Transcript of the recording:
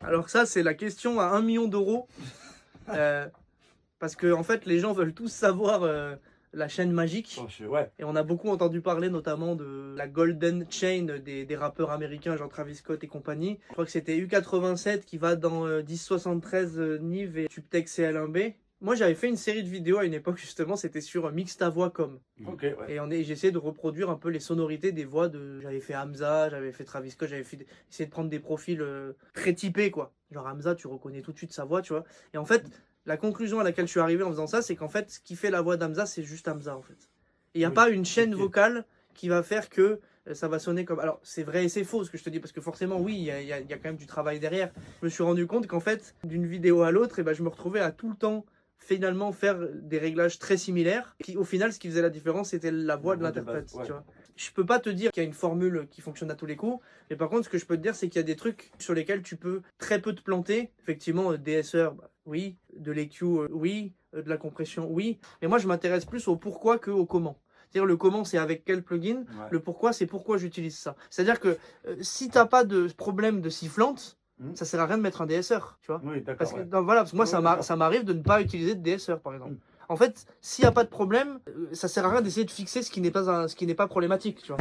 Alors ça, c'est la question à 1 million d'euros. Euh, Parce que en fait, les gens veulent tous savoir la chaîne magique. Ouais. Et on a beaucoup entendu parler notamment de la Golden Chain des rappeurs américains, genre Travis Scott et compagnie. Je crois que c'était U87 qui va dans 1073 Nive et Tubtech CL1B. Moi, j'avais fait une série de vidéos à une époque, justement, c'était sur Mixtavoix.com. Ok, ouais. Et j'ai essayé de reproduire un peu les sonorités des voix de. J'avais fait Hamza, j'avais fait Travis Scott, essayé de prendre des profils très typés, quoi. Genre Hamza, tu reconnais tout de suite sa voix, tu vois. Et en fait, la conclusion à laquelle je suis arrivé en faisant ça, c'est qu'en fait, ce qui fait la voix d'Hamza, c'est juste Hamza, en fait. Il n'y a Oui, pas une chaîne ok. vocale qui va faire que ça va sonner comme. Alors, c'est vrai et c'est faux ce que je te dis, parce que forcément, oui, il y a quand même du travail derrière. Je me suis rendu compte qu'en fait, d'une vidéo à l'autre, je me retrouvais à tout le temps finalement faire des réglages très similaires. Qui, au final, ce qui faisait la différence, c'était la voix de l'interprète. Ouais. Tu vois. Je peux pas te dire qu'il y a une formule qui fonctionne à tous les coups, mais par contre, ce que je peux te dire, c'est qu'il y a des trucs sur lesquels tu peux très peu te planter. Effectivement, DSR, bah, oui, de l'EQ, oui, de la compression, oui. Mais moi, je m'intéresse plus au pourquoi que au comment. C'est-à-dire le comment, c'est avec quel plugin. Ouais. Le pourquoi, c'est pourquoi j'utilise ça. C'est-à-dire que si t'as pas de problème de sifflante, ça sert à rien de mettre un DSR, tu vois. Oui, d'accord. Parce que, Ouais. non, voilà, parce que moi, Ouais, ça m'arrive de ne pas utiliser de DSR, par exemple. Mm. En fait, s'il n'y a pas de problème, ça sert à rien d'essayer de fixer ce qui n'est pas problématique, tu vois.